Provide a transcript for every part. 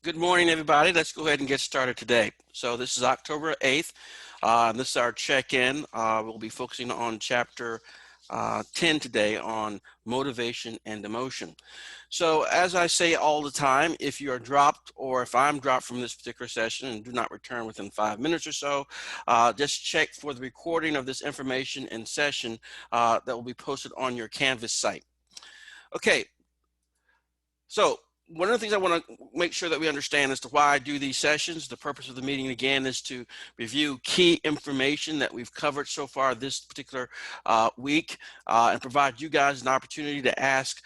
Good morning, everybody. Let's go ahead and get started today. So this is October 8th. And this is our check-in. We'll be focusing on chapter 10 today on motivation and emotion. So as I say all the time, if you are dropped or if I'm dropped from this particular session and do not return within 5 minutes or so, just check for the recording of this information and session that will be posted on your Canvas site. Okay, so one of the things I want to make sure that we understand as to why I do these sessions, the purpose of the meeting again is to review key information that we've covered so far this particular week and provide you guys an opportunity to ask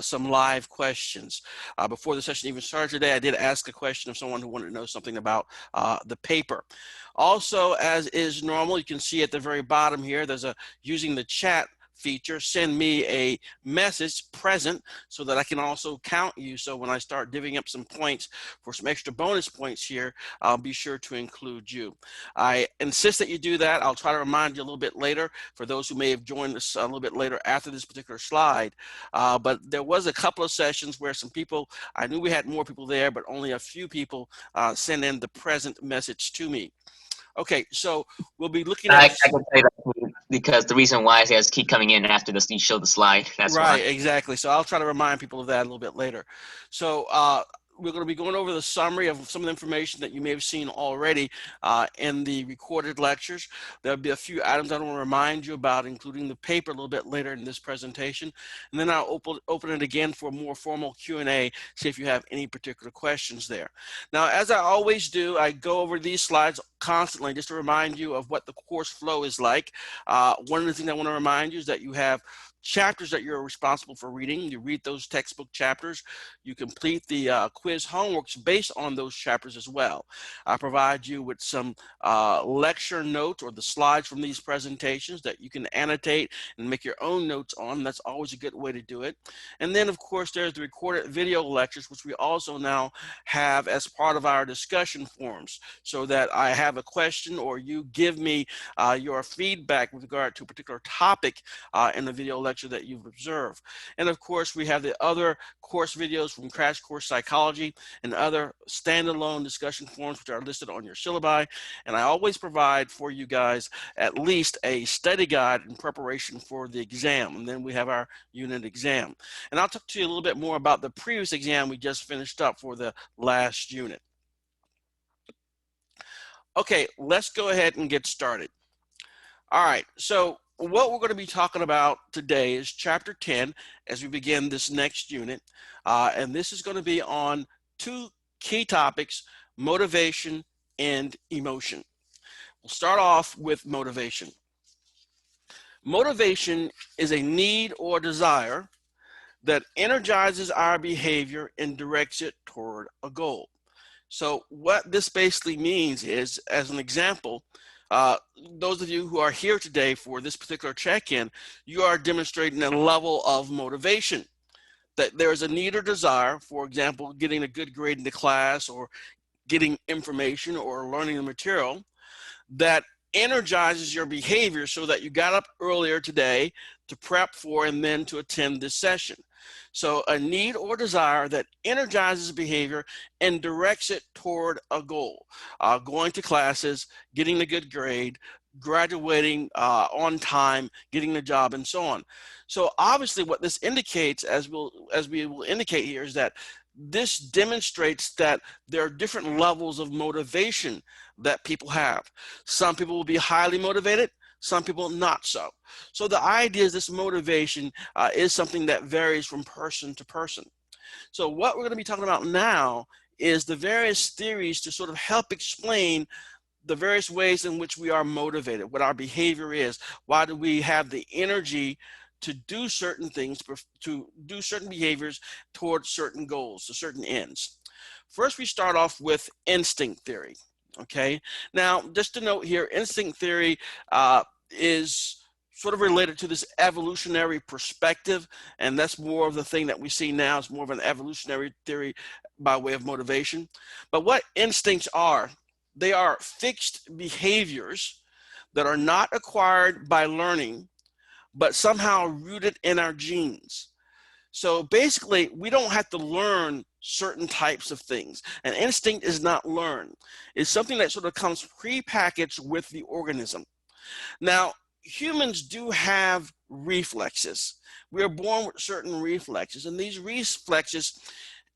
some live questions. Before the session even started today, I did ask a question of someone who wanted to know something about the paper. Also, as is normal, you can see at the very bottom here, there's a using the chat feature, send me a message present so that I can also count you. So when I start divvying up some points for some extra bonus points here, I'll be sure to include you. I insist that you do that. I'll try to remind you a little bit later for those who may have joined us a little bit later after this particular slide. But there was a couple of sessions where some people, I knew we had more people there, but only a few people sent in the present message to me. Okay, so we'll be looking at... I can say that because the reason why is you guys keep coming in after this, you show the slide. That's right, why. exactly. So I'll try to remind people of that a little bit later. So we're going to be going over the summary of some of the information that you may have seen already in the recorded lectures. There'll be a few items I want to remind you about, including the paper a little bit later in this presentation. And then I'll open it again for a more formal Q&A, see if you have any particular questions there. Now, as I always do, I go over these slides constantly just to remind you of what the course flow is like. One of the things I want to remind you is that you have chapters that you're responsible for reading. You read those textbook chapters. You complete the quiz homeworks based on those chapters as well. I provide you with some lecture notes or the slides from these presentations that you can annotate and make your own notes on. That's always a good way to do it. And then, of course, there's the recorded video lectures, which we also now have as part of our discussion forums, so that I have a question or you give me your feedback with regard to a particular topic in the video lecture that you've observed. And of course, we have the other course videos from Crash Course Psychology and other standalone discussion forums which are listed on your syllabi. And I always provide for you guys at least a study guide in preparation for the exam. And then we have our unit exam. And I'll talk to you a little bit more about the previous exam we just finished up for the last unit. Okay, let's go ahead and get started. All right, so what we're going to be talking about today is chapter 10 as we begin this next unit. And this is going to be on two key topics, motivation and emotion. We'll start off with motivation. Motivation is a need or desire that energizes our behavior and directs it toward a goal. So what this basically means is, as an example, those of you who are here today for this particular check-in, you are demonstrating a level of motivation, that there is a need or desire, for example, getting a good grade in the class or getting information or learning the material that energizes your behavior so that you got up earlier today to prep for and then to attend this session. So a need or desire that energizes behavior and directs it toward a goal, going to classes, getting a good grade, graduating on time, getting the job, and so on. So obviously what this indicates, as we will indicate here, is that this demonstrates that there are different levels of motivation that people have. Some people will be highly motivated, some people not so. So the idea is this motivation is something that varies from person to person. So what we're going to be talking about now is the various theories to sort of help explain the various ways in which we are motivated, what our behavior is, why do we have the energy to do certain things, to do certain behaviors towards certain goals, to certain ends. First, we start off with instinct theory. Okay, now just to note here, instinct theory is sort of related to this evolutionary perspective, and that's more of the thing that we see now. It's more of an evolutionary theory by way of motivation. But what instincts are, they are fixed behaviors that are not acquired by learning, but somehow rooted in our genes. So basically, we don't have to learn certain types of things. An instinct is not learned. It's something that sort of comes prepackaged with the organism. Now, humans do have reflexes. We are born with certain reflexes, and these reflexes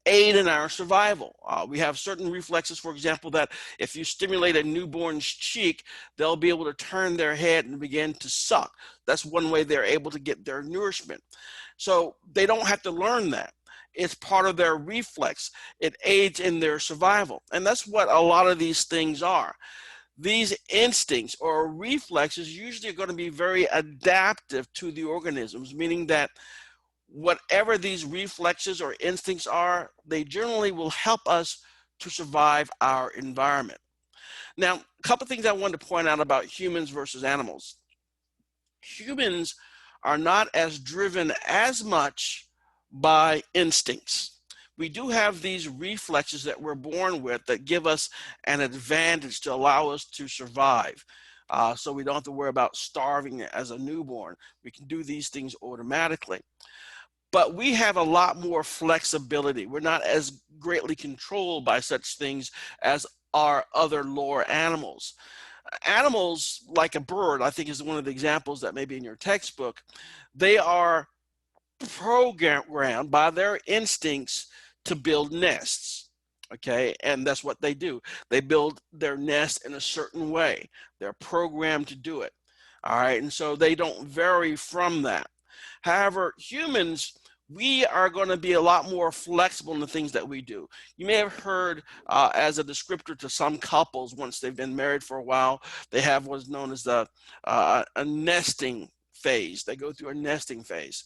aid in our survival. We have certain reflexes, for example, that if you stimulate a newborn's cheek, they'll be able to turn their head and begin to suck. That's one way they're able to get their nourishment. So they don't have to learn that. It's part of their reflex. It aids in their survival. And that's what a lot of these things are. These instincts or reflexes usually are going to be very adaptive to the organisms, meaning that whatever these reflexes or instincts are, they generally will help us to survive our environment. Now, a couple of things I wanted to point out about humans versus animals. Humans are not as driven as much by instincts. We do have these reflexes that we're born with that give us an advantage to allow us to survive. So we don't have to worry about starving as a newborn. We can do these things automatically. But we have a lot more flexibility. We're not as greatly controlled by such things as are other lower animals. Animals like a bird, I think is one of the examples that may be in your textbook, they are programmed by their instincts to build nests. Okay, and that's what they do. They build their nest in a certain way. They're programmed to do it. All right, and so they don't vary from that. However, humans, we are going to be a lot more flexible in the things that we do. You may have heard as a descriptor to some couples, once they've been married for a while, they have what's known as a nesting phase. They go through a nesting phase.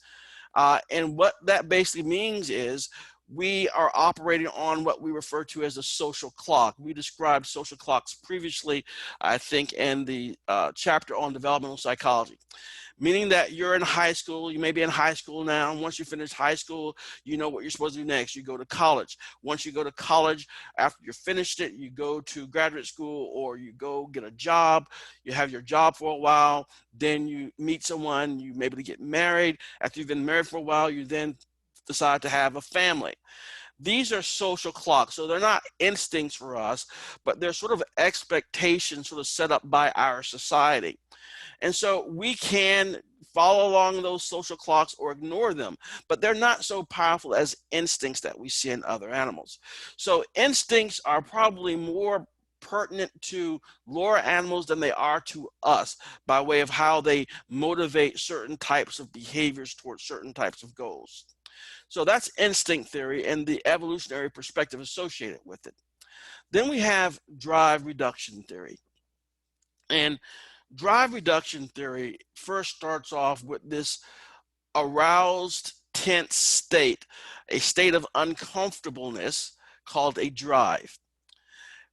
And what that basically means is we are operating on what we refer to as a social clock. We described social clocks previously, I think, in the chapter on developmental psychology. Meaning that you're in high school, you may be in high school now, and once you finish high school, you know what you're supposed to do next. You go to college. Once you go to college, after you're finished it, you go to graduate school or you go get a job. You have your job for a while, then you meet someone, you maybe get married. After you've been married for a while, you then decide to have a family. These are social clocks, so they're not instincts for us, but they're sort of expectations sort of set up by our society. And so we can follow along those social clocks or ignore them, but they're not so powerful as instincts that we see in other animals. So instincts are probably more pertinent to lower animals than they are to us by way of how they motivate certain types of behaviors towards certain types of goals. So that's instinct theory and the evolutionary perspective associated with it. Then we have drive reduction theory. And drive reduction theory first starts off with this aroused, tense state, a state of uncomfortableness called a drive.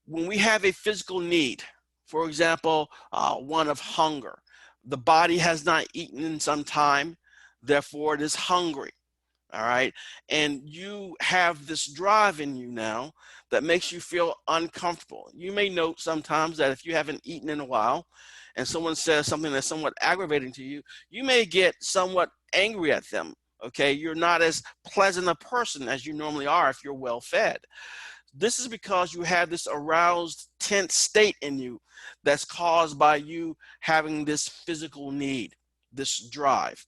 When we have a physical need, for example, one of hunger, the body has not eaten in some time, therefore it is hungry. All right. And you have this drive in you now that makes you feel uncomfortable. You may note sometimes that if you haven't eaten in a while and someone says something that's somewhat aggravating to you, you may get somewhat angry at them. Okay. You're not as pleasant a person as you normally are if you're well fed. This is because you have this aroused, tense state in you that's caused by you having this physical need, this drive.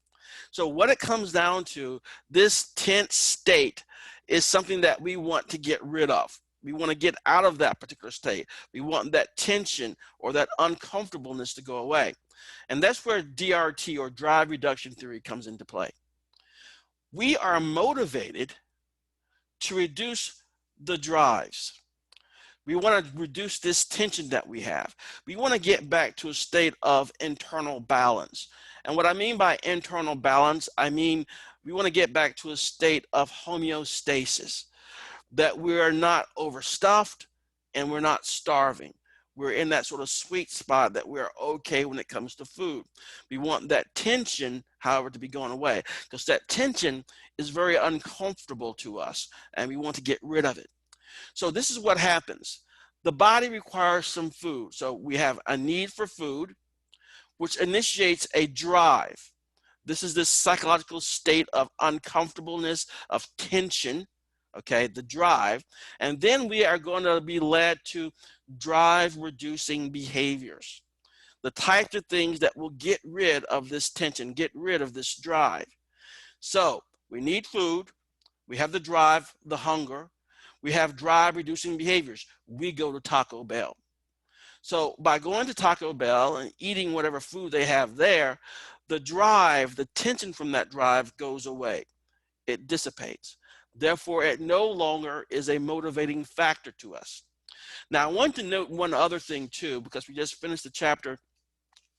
So what it comes down to, this tense state is something that we want to get rid of. We want to get out of that particular state. We want that tension or that uncomfortableness to go away. And that's where DRT or drive reduction theory comes into play. We are motivated to reduce the drives. We want to reduce this tension that we have. We want to get back to a state of internal balance. And what I mean by internal balance, I mean we want to get back to a state of homeostasis, that we are not overstuffed and we're not starving. We're in that sort of sweet spot that we're okay when it comes to food. We want that tension, however, to be going away, because that tension is very uncomfortable to us and we want to get rid of it. So this is what happens. The body requires some food. So we have a need for food, which initiates a drive. This is this psychological state of uncomfortableness, of tension, okay, the drive. And then we are going to be led to drive reducing behaviors, the types of things that will get rid of this tension, get rid of this drive. So we need food. We have the drive, the hunger. We have drive reducing behaviors. We go to Taco Bell. So by going to Taco Bell and eating whatever food they have there, the drive, the tension from that drive goes away. It dissipates. Therefore, it no longer is a motivating factor to us. Now, I want to note one other thing too, because we just finished the chapter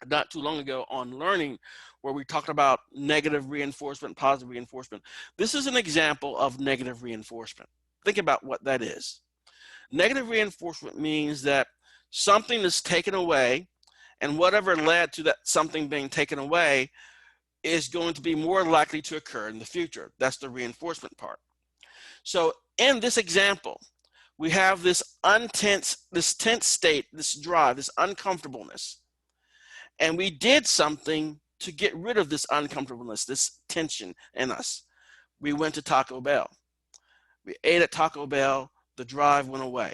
not too long ago on learning, where we talked about negative reinforcement, positive reinforcement. This is an example of negative reinforcement. Think about what that is. Negative reinforcement means that something is taken away, and whatever led to that something being taken away is going to be more likely to occur in the future. That's the reinforcement part. So in this example, we have this tense state, this drive, this uncomfortableness. And we did something to get rid of this uncomfortableness, this tension in us. We went to Taco Bell. We ate at Taco Bell. The drive went away.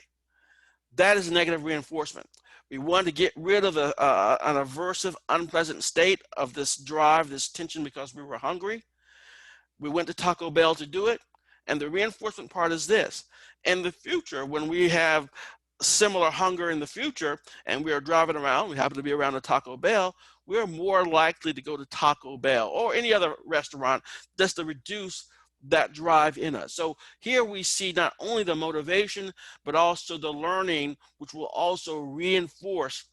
That is negative reinforcement. We wanted to get rid of an aversive, unpleasant state of this drive, this tension, because we were hungry. We went to Taco Bell to do it. And the reinforcement part is this. In the future, when we have similar hunger in the future and we are driving around, we happen to be around a Taco Bell, we're more likely to go to Taco Bell or any other restaurant just to reduce that drive in us. So here we see not only the motivation, but also the learning, which will also reinforce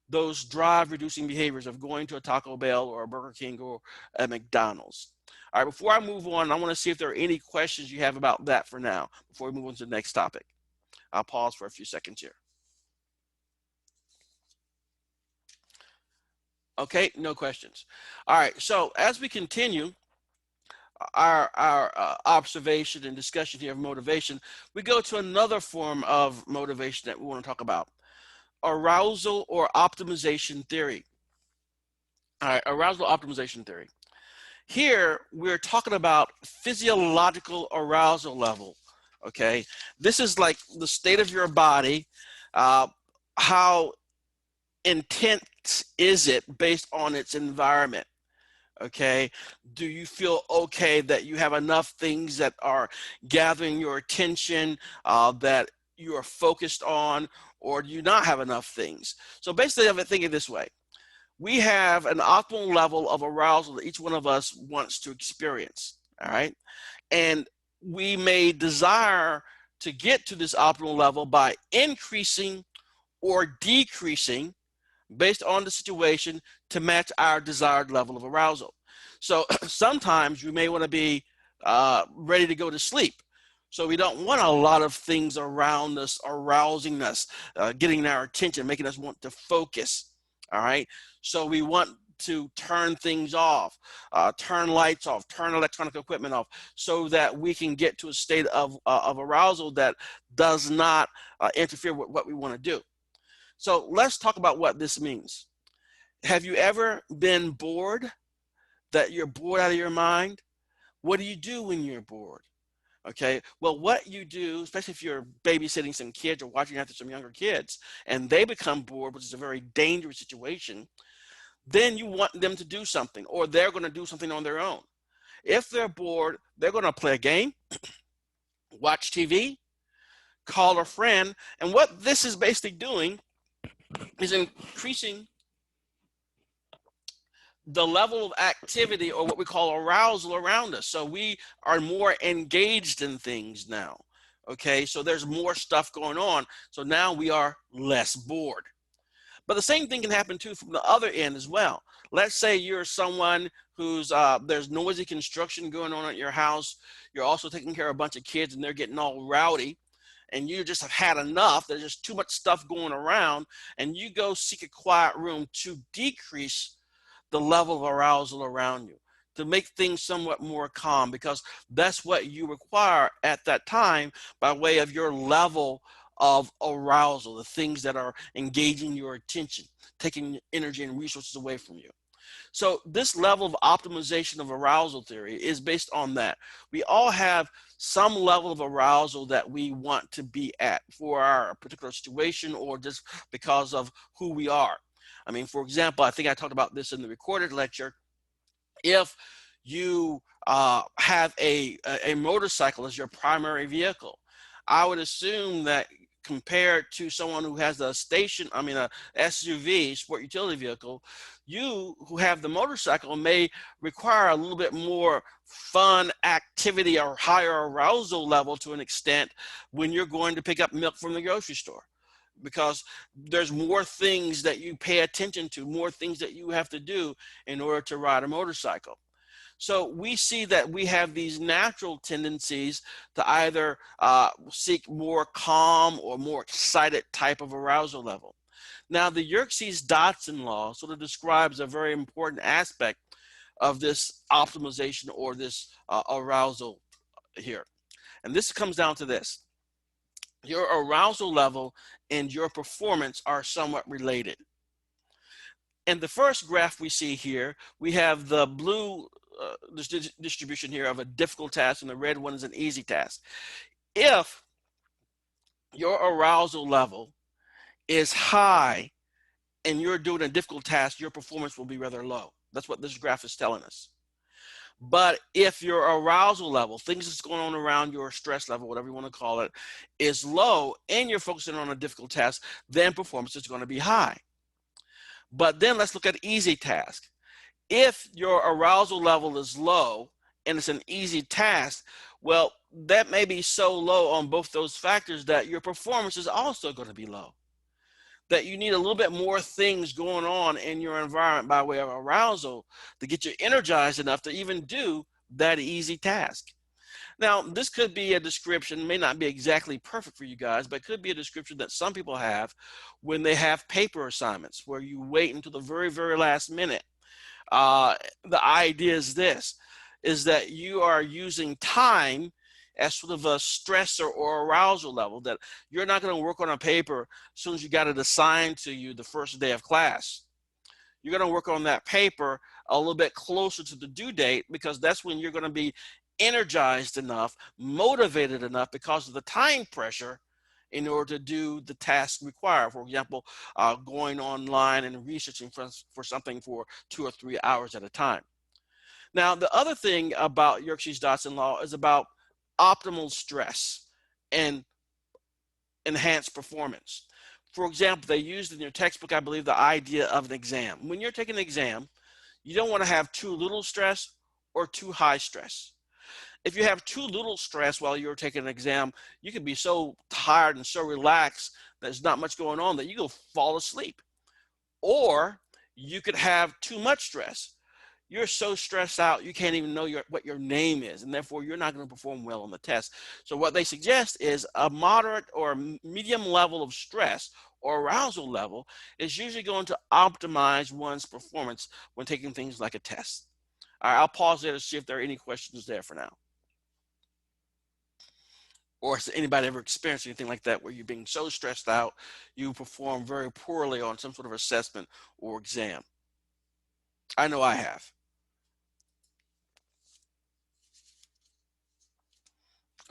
those drive reducing behaviors of going to a Taco Bell or a Burger King or a McDonald's. All right, before I move on, I want to see if there are any questions you have about that for now, before we move on to the next topic. I'll pause for a few seconds here. Okay, no questions. All right, so as we continue our observation and discussion here of motivation, we go to another form of motivation that we want to talk about, arousal or optimization theory. All right, arousal optimization theory. Here, we're talking about physiological arousal level, okay? This is like the state of your body, how intense is it based on its environment, okay? Do you feel okay that you have enough things that are gathering your attention, that you are focused on, or do you not have enough things? So basically, I think it this way. We have an optimal level of arousal that each one of us wants to experience, all right? And we may desire to get to this optimal level by increasing or decreasing based on the situation to match our desired level of arousal. So sometimes you may want to be ready to go to sleep. So we don't want a lot of things around us, arousing us, getting our attention, making us want to focus, all right? So we want to turn things off, turn lights off, turn electronic equipment off, so that we can get to a state of arousal that does not interfere with what we want to do. So let's talk about what this means. Have you ever been bored, that you're bored out of your mind? What do you do when you're bored? Okay, well, what you do, especially if you're babysitting some kids or watching after some younger kids, and they become bored, which is a very dangerous situation, then you want them to do something, or they're going to do something on their own. If they're bored, they're going to play a game, watch TV, call a friend, and what this is basically doing is increasing the level of activity, or what we call arousal, around us. So we are more engaged in things now. Okay, so there's more stuff going on. So now we are less bored. But the same thing can happen too from the other end as well. Let's say you're someone who's, there's noisy construction going on at your house. You're also taking care of a bunch of kids and they're getting all rowdy, and you just have had enough. There's just too much stuff going around, and you go seek a quiet room to decrease the level of arousal around you, to make things somewhat more calm, because that's what you require at that time by way of your level of arousal, the things that are engaging your attention, taking energy and resources away from you. So this level of optimization of arousal theory is based on that. We all have some level of arousal that we want to be at for our particular situation or just because of who we are. I mean, for example, I think I talked about this in the recorded lecture. If you have a motorcycle as your primary vehicle, I would assume that compared to someone who has a SUV, sport utility vehicle, you who have the motorcycle may require a little bit more fun activity or higher arousal level to an extent when you're going to pick up milk from the grocery store, because there's more things that you pay attention to, more things that you have to do in order to ride a motorcycle. So we see that we have these natural tendencies to either seek more calm or more excited type of arousal level. Now, the Yerkes-Dodson law sort of describes a very important aspect of this optimization or this arousal here. And this comes down to this. Your arousal level and your performance are somewhat related. In the first graph we see here, we have the blue distribution here of a difficult task, and the red one is an easy task. If your arousal level is high and you're doing a difficult task, your performance will be rather low. That's what this graph is telling us. But if your arousal level, things that's going on around your stress level, whatever you want to call it, is low and you're focusing on a difficult task, then performance is going to be high. But then let's look at easy task. If your arousal level is low and it's an easy task, well, that may be so low on both those factors that your performance is also going to be low. That you need a little bit more things going on in your environment by way of arousal to get you energized enough to even do that easy task. Now, this could be a description, may not be exactly perfect for you guys, but it could be a description that some people have when they have paper assignments where you wait until the very, very last minute. The idea is this, is that you are using time as sort of a stressor or arousal level, that you're not going to work on a paper as soon as you got it assigned to you the first day of class. You're going to work on that paper a little bit closer to the due date, because that's when you're going to be energized enough, motivated enough because of the time pressure in order to do the task required. For example, going online and researching for something for 2 or 3 hours at a time. Now, the other thing about Yerkes-Dodson law is about optimal stress and enhanced performance. For example, they used in your textbook, I believe, the idea of an exam. When you're taking an exam, you don't want to have too little stress or too high stress. If you have too little stress while you're taking an exam, you can be so tired and so relaxed that there's not much going on that you go fall asleep. Or you could have too much stress. You're so stressed out, you can't even know what your name is, and therefore you're not going to perform well on the test. So what they suggest is a moderate or medium level of stress or arousal level is usually going to optimize one's performance when taking things like a test. All right, I'll pause there to see if there are any questions there for now. Or has anybody ever experienced anything like that where you're being so stressed out, you perform very poorly on some sort of assessment or exam? I know I have.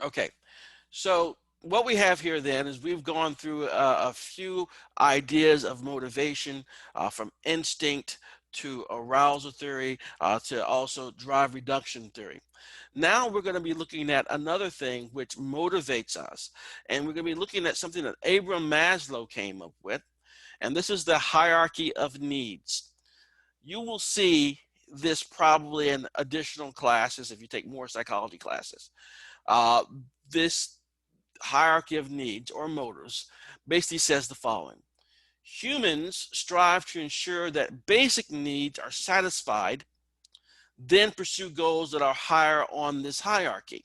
Okay, so what we have here then is we've gone through a few ideas of motivation, from instinct to arousal theory to also drive reduction theory. Now we're going to be looking at another thing which motivates us, and we're going to be looking at something that Abraham Maslow came up with, and this is the hierarchy of needs. You will see this probably in additional classes if you take more psychology classes. This hierarchy of needs or motives basically says the following. Humans strive to ensure that basic needs are satisfied, then pursue goals that are higher on this hierarchy.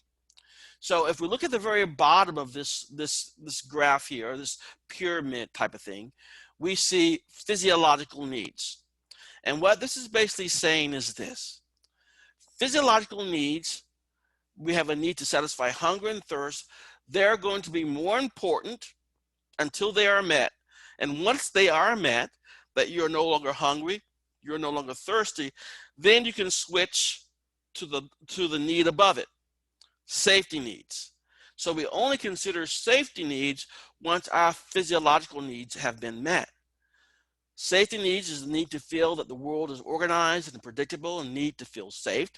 So if we look at the very bottom of this graph here, this pyramid type of thing, we see physiological needs. And what this is basically saying is this. Physiological needs, we have a need to satisfy hunger and thirst. They're going to be more important until they are met. And once they are met, that you're no longer hungry, you're no longer thirsty, then you can switch to the need above it, safety needs. So we only consider safety needs once our physiological needs have been met. Safety needs is the need to feel that the world is organized and predictable, and need to feel safe.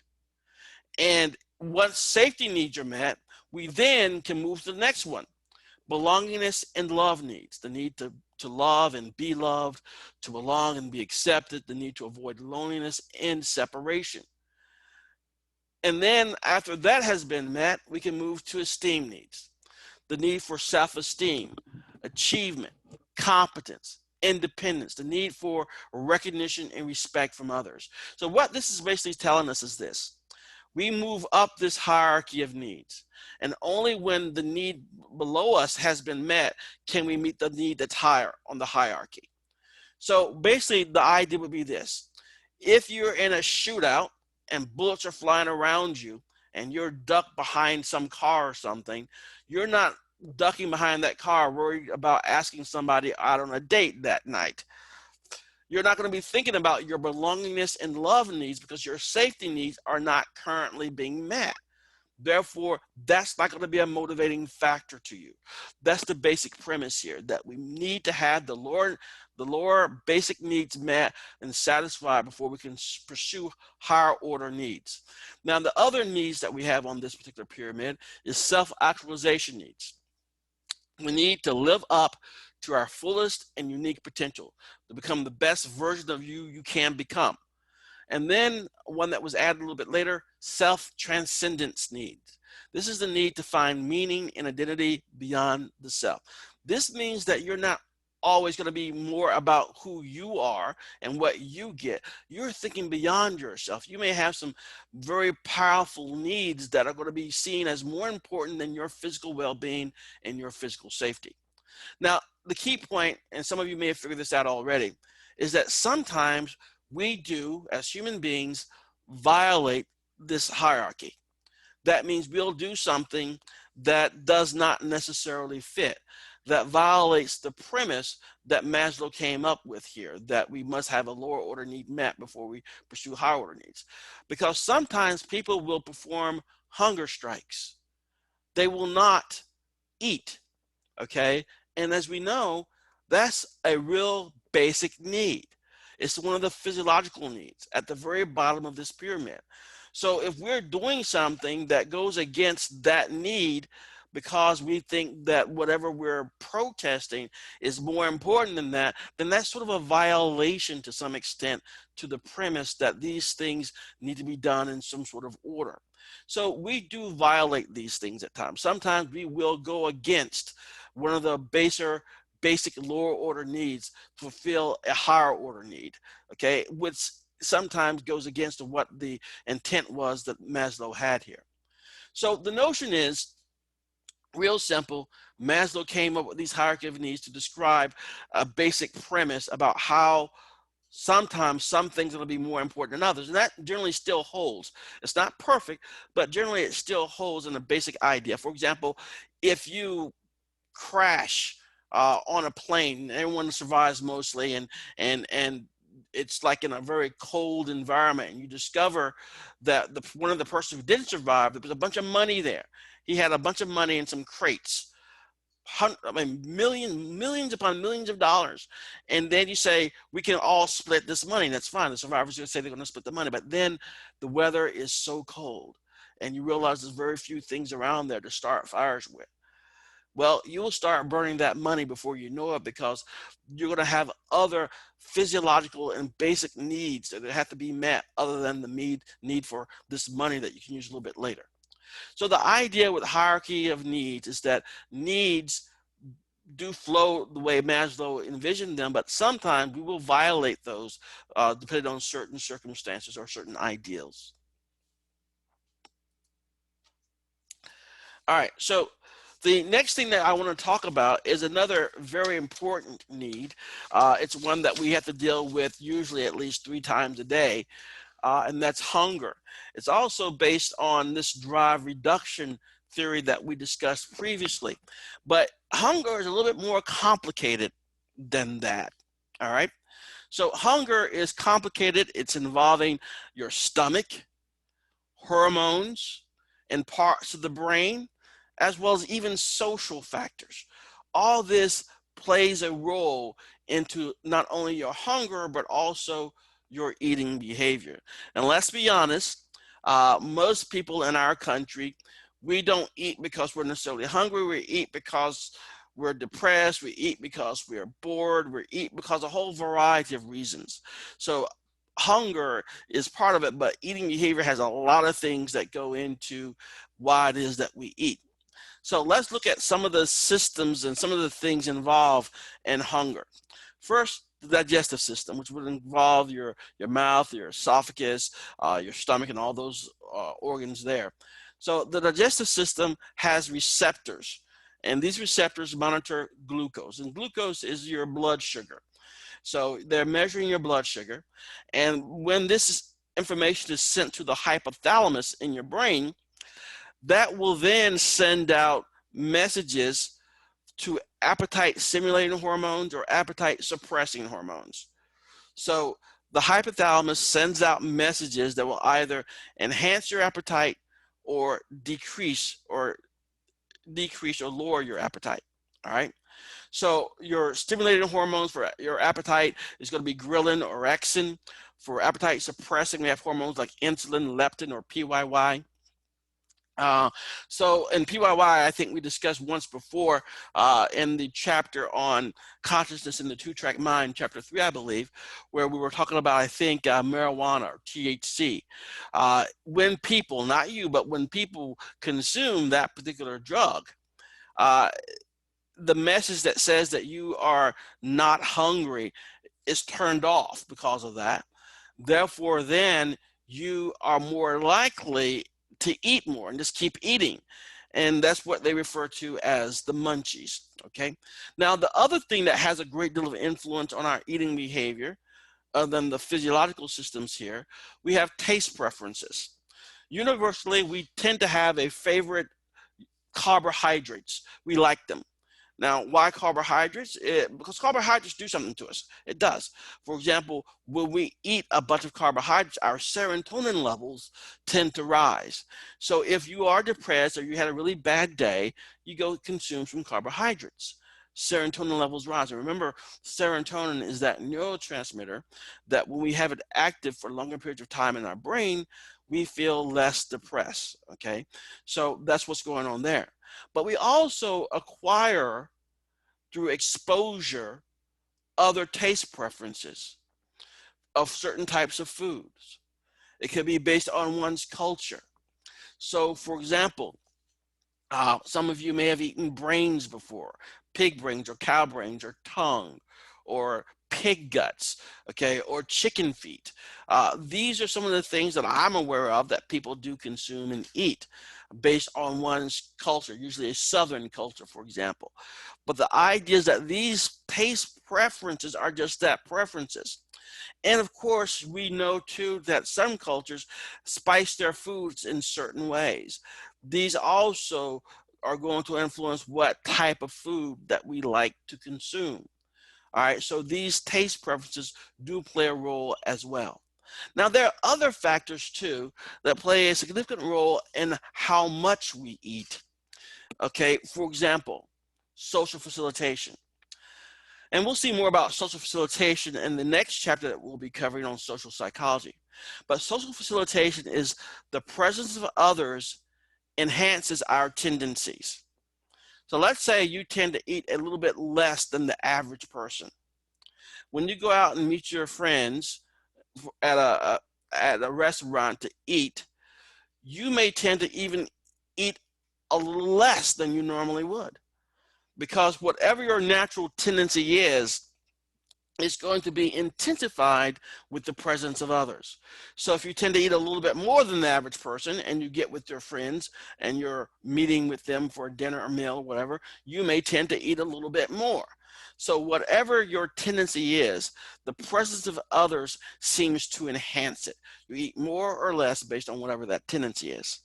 And once safety needs are met, we then can move to the next one, belongingness and love needs, the need to love and be loved, to belong and be accepted, the need to avoid loneliness and separation. And then after that has been met, we can move to esteem needs, the need for self-esteem, achievement, competence, independence, the need for recognition and respect from others. So what this is basically telling us is this: we move up this hierarchy of needs, and only when the need below us has been met can we meet the need that's higher on the hierarchy. So basically the idea would be this: if you're in a shootout and bullets are flying around you and you're ducked behind some car or something, you're not ducking behind that car worried about asking somebody out on a date that night. You're not going to be thinking about your belongingness and love needs because your safety needs are not currently being met. Therefore, that's not going to be a motivating factor to you. That's the basic premise here, that we need to have the lower basic needs met and satisfied before we can pursue higher order needs. Now, the other needs that we have on this particular pyramid is self-actualization needs. We need to live up to our fullest and unique potential, to become the best version of you can become. And then one that was added a little bit later, self-transcendence needs. This is the need to find meaning and identity beyond the self. This means that you're not always going to be more about who you are and what you get. You're thinking beyond yourself. You may have some very powerful needs that are going to be seen as more important than your physical well-being and your physical safety. Now, the key point, and some of you may have figured this out already, is that sometimes we do, as human beings, violate this hierarchy. That means we'll do something that does not necessarily fit, that violates the premise that Maslow came up with here, that we must have a lower order need met before we pursue higher order needs. Because sometimes people will perform hunger strikes. They will not eat, okay? And as we know, that's a real basic need. It's one of the physiological needs at the very bottom of this pyramid. So if we're doing something that goes against that need because we think that whatever we're protesting is more important than that, then that's sort of a violation to some extent to the premise that these things need to be done in some sort of order. So we do violate these things at times. Sometimes we will go against one of the basic lower order needs to fulfill a higher order need, okay, which sometimes goes against what the intent was that Maslow had here. So the notion is real simple. Maslow came up with these hierarchy of needs to describe a basic premise about how sometimes some things are going to be more important than others, and that generally still holds. It's not perfect, but generally it still holds in a basic idea. For example, if you crash on a plane, everyone survives mostly, and it's like in a very cold environment, and you discover that one of the person who didn't survive, there was a bunch of money there. He had a bunch of money in some crates, millions upon millions of dollars. And then you say, we can all split this money. That's fine. The survivors are going to say they're going to split the money. But then the weather is so cold, and you realize there's very few things around there to start fires with. Well, you will start burning that money before you know it, because you're going to have other physiological and basic needs that have to be met other than the need for this money that you can use a little bit later. So the idea with hierarchy of needs is that needs do flow the way Maslow envisioned them, but sometimes we will violate those depending on certain circumstances or certain ideals. All right, so the next thing that I want to talk about is another very important need. It's one that we have to deal with usually at least 3 times a day, and that's hunger. It's also based on this drive reduction theory that we discussed previously. But hunger is a little bit more complicated than that, all right? So hunger is complicated. It's involving your stomach, hormones, and parts of the brain, as well as even social factors. All this plays a role into not only your hunger, but also your eating behavior. And let's be honest, most people in our country, we don't eat because we're necessarily hungry. We eat because we're depressed. We eat because we're bored. We eat because a whole variety of reasons. So hunger is part of it, but eating behavior has a lot of things that go into why it is that we eat. So let's look at some of the systems and some of the things involved in hunger. First, the digestive system, which would involve your mouth, your esophagus, your stomach, and all those organs there. So the digestive system has receptors, and these receptors monitor glucose, and glucose is your blood sugar. So they're measuring your blood sugar, and when this information is sent to the hypothalamus in your brain, that will then send out messages to appetite stimulating hormones or appetite suppressing hormones. So the hypothalamus sends out messages that will either enhance your appetite or decrease or lower your appetite. All right. So your stimulating hormones for your appetite is going to be ghrelin or orexin. For appetite suppressing, we have hormones like insulin, leptin, or PYY. So in PYY, I think we discussed once before in the chapter on consciousness in the two-track mind, chapter 3, I believe, where we were talking about, I think, marijuana or THC. When people, not you, but when people consume that particular drug, the message that says that you are not hungry is turned off because of that. Therefore, then you are more likely to eat more and just keep eating. And that's what they refer to as the munchies, okay? Now, the other thing that has a great deal of influence on our eating behavior, other than the physiological systems here, we have taste preferences. Universally, we tend to have a favorite carbohydrates. We like them. Now, why carbohydrates? Because carbohydrates do something to us. It does. For example, when we eat a bunch of carbohydrates, our serotonin levels tend to rise. So if you are depressed or you had a really bad day, you go consume some carbohydrates. Serotonin levels rise. And remember, serotonin is that neurotransmitter that when we have it active for longer periods of time in our brain, we feel less depressed, okay? So that's what's going on there. But we also acquire through exposure other taste preferences of certain types of foods. It could be based on one's culture. So for example, some of you may have eaten brains before, pig brains or cow brains or tongue or pig guts, okay, or chicken feet. These are some of the things that I'm aware of that people do consume and eat based on one's culture, usually a Southern culture, for example. But the idea is that these taste preferences are just that, preferences. And of course, we know too that some cultures spice their foods in certain ways. These also are going to influence what type of food that we like to consume. All right, so these taste preferences do play a role as well. Now, there are other factors too that play a significant role in how much we eat. Okay, for example, social facilitation. And we'll see more about social facilitation in the next chapter that we'll be covering on social psychology. But social facilitation is the presence of others enhances our tendencies. So let's say you tend to eat a little bit less than the average person. When you go out and meet your friends at a restaurant to eat, you may tend to even eat a little less than you normally would, because whatever your natural tendency is going to be intensified with the presence of others. So if you tend to eat a little bit more than the average person and you get with your friends and you're meeting with them for a dinner or meal or whatever, you may tend to eat a little bit more. So whatever your tendency is, the presence of others seems to enhance it. You eat more or less based on whatever that tendency is.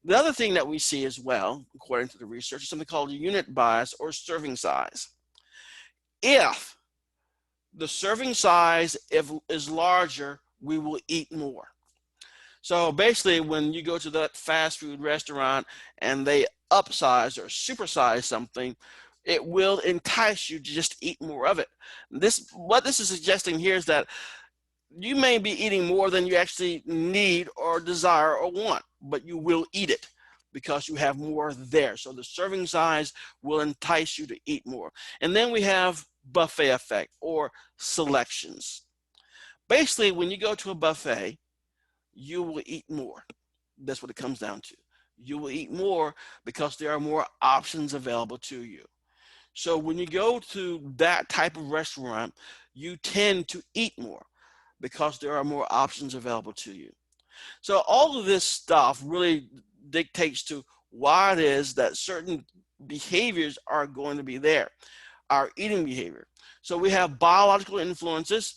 The other thing that we see as well, according to the research, is something called unit bias or serving size. If The serving size, if is larger, we will eat more. So basically, when you go to that fast food restaurant and they upsize or supersize something, it will entice you to just eat more of it. What this is suggesting here is that you may be eating more than you actually need or desire or want, but you will eat it because you have more there. So the serving size will entice you to eat more. And then we have buffet effect or selections. Basically, when you go to a buffet, you will eat more. That's what it comes down to. You will eat more because there are more options available to you. So when you go to that type of restaurant, you tend to eat more because there are more options available to you. So all of this stuff really dictates to why it is that certain behaviors are going to be there, our eating behavior. So we have biological influences,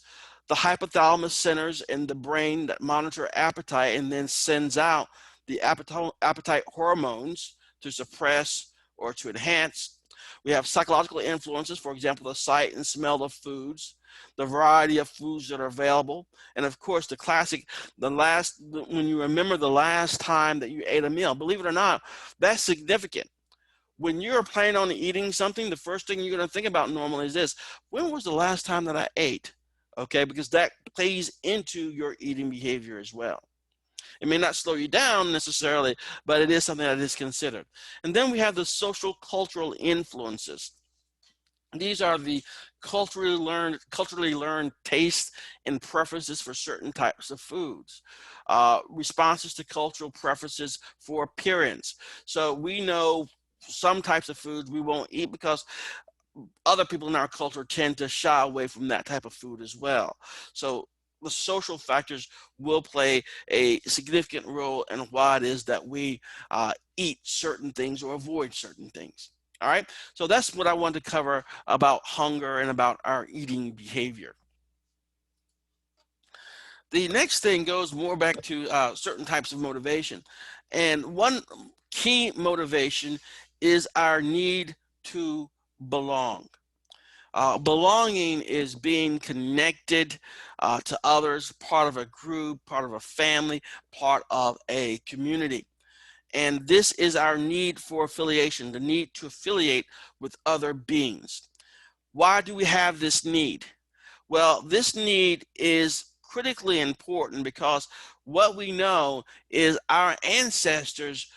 the hypothalamus centers in the brain that monitor appetite and then sends out the appetite hormones to suppress or to enhance. We have psychological influences, for example, the sight and smell of foods, the variety of foods that are available, and of course the classic, when you remember the last time that you ate a meal, believe it or not, that's significant. When you're planning on eating something, the first thing you're going to think about normally is this: when was the last time that I ate? Okay, because that plays into your eating behavior as well. It may not slow you down necessarily, but it is something that is considered. And then we have the social cultural influences. These are the culturally learned tastes and preferences for certain types of foods, responses to cultural preferences for appearance. So we know some types of foods we won't eat because other people in our culture tend to shy away from that type of food as well. So the social factors will play a significant role in why it is that we eat certain things or avoid certain things. All right, so that's what I wanted to cover about hunger and about our eating behavior. The next thing goes more back to certain types of motivation. And one key motivation is our need to belong. Belonging is being connected to others, part of a group, part of a family, part of a community. And this is our need for affiliation, the need to affiliate with other beings. Why do we have this need? Well, this need is critically important because what we know is our ancestors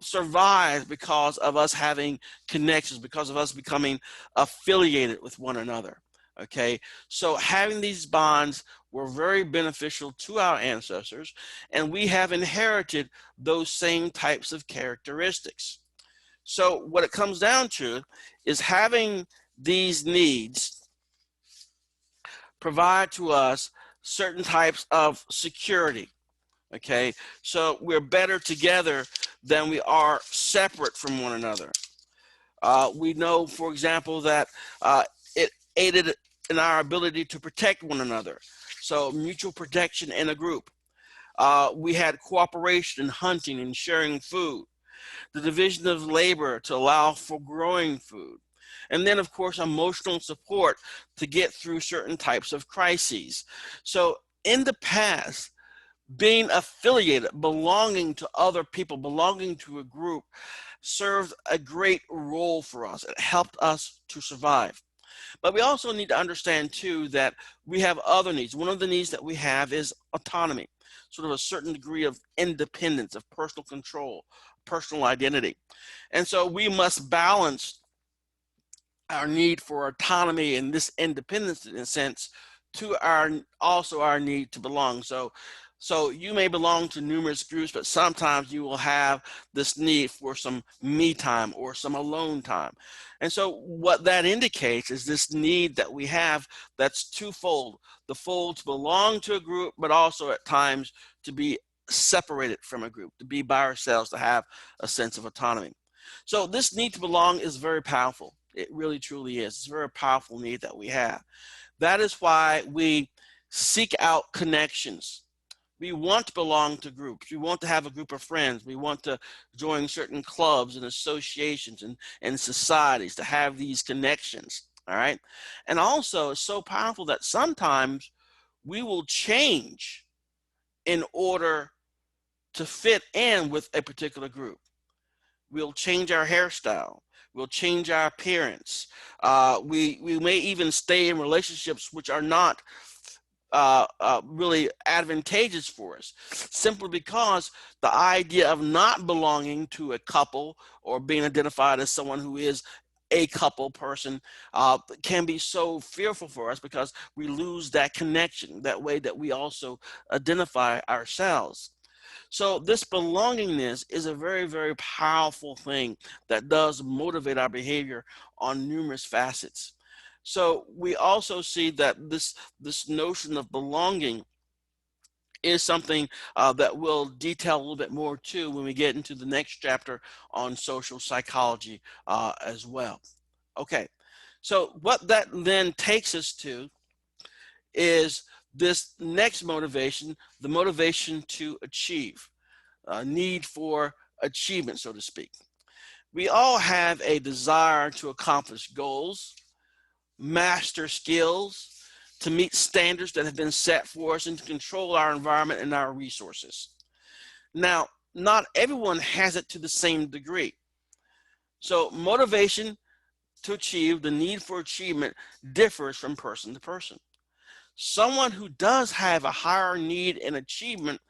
survived because of us having connections, because of us becoming affiliated with one another. Okay, so having these bonds were very beneficial to our ancestors, and we have inherited those same types of characteristics. So what it comes down to is having these needs provide to us certain types of security. Okay, so we're better together than we are separate from one another. We know, for example, that it aided in our ability to protect one another. So mutual protection in a group. We had cooperation in hunting and sharing food, the division of labor to allow for growing food, and then, of course, emotional support to get through certain types of crises. So in the past, being affiliated, belonging to other people, belonging to a group, served a great role for us. It helped us to survive. But we also need to understand, too, that we have other needs. One of the needs that we have is autonomy, sort of a certain degree of independence, of personal control, personal identity. And so we must balance our need for autonomy and this independence, in a sense, to our need to belong. So you may belong to numerous groups, but sometimes you will have this need for some me time or some alone time. And so what that indicates is this need that we have that's twofold: the fold to belong to a group, but also at times to be separated from a group, to be by ourselves, to have a sense of autonomy. So this need to belong is very powerful. It really, truly is. It's a very powerful need that we have. That is why we seek out connections. We want to belong to groups. We want to have a group of friends. We want to join certain clubs and associations and societies to have these connections. All right. And also, it's so powerful that sometimes we will change in order to fit in with a particular group. We'll change our hairstyle. We'll change our appearance. We may even stay in relationships which are not really advantageous for us, simply because the idea of not belonging to a couple or being identified as someone who is a couple person can be so fearful for us, because we lose that connection, that way that we also identify ourselves. So this belongingness is a very, very powerful thing that does motivate our behavior on numerous facets. So we also see that this notion of belonging is something that we'll detail a little bit more too when we get into the next chapter on social psychology as well. Okay, so what that then takes us to is this next motivation, the motivation to achieve, need for achievement, so to speak. We all have a desire to accomplish goals, master skills, to meet standards that have been set for us, and to control our environment and our resources. Now, not everyone has it to the same degree. So motivation to achieve, the need for achievement, differs from person to person. Someone who does have a higher need and achievement,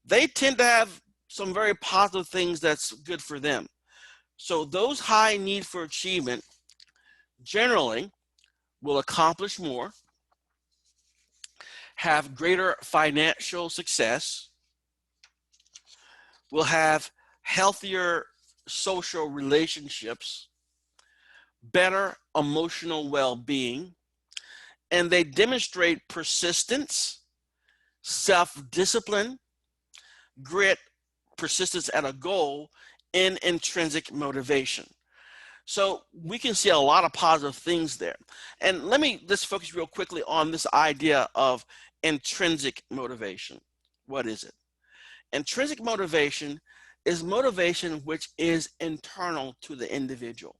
they tend to have some very positive things that's good for them. So those high need for achievement generally will accomplish more, have greater financial success, will have healthier social relationships, better emotional well-being, and they demonstrate persistence, self-discipline, grit, persistence at a goal, and intrinsic motivation. So we can see a lot of positive things there. And let me just focus real quickly on this idea of intrinsic motivation. What is it? Intrinsic motivation is motivation which is internal to the individual.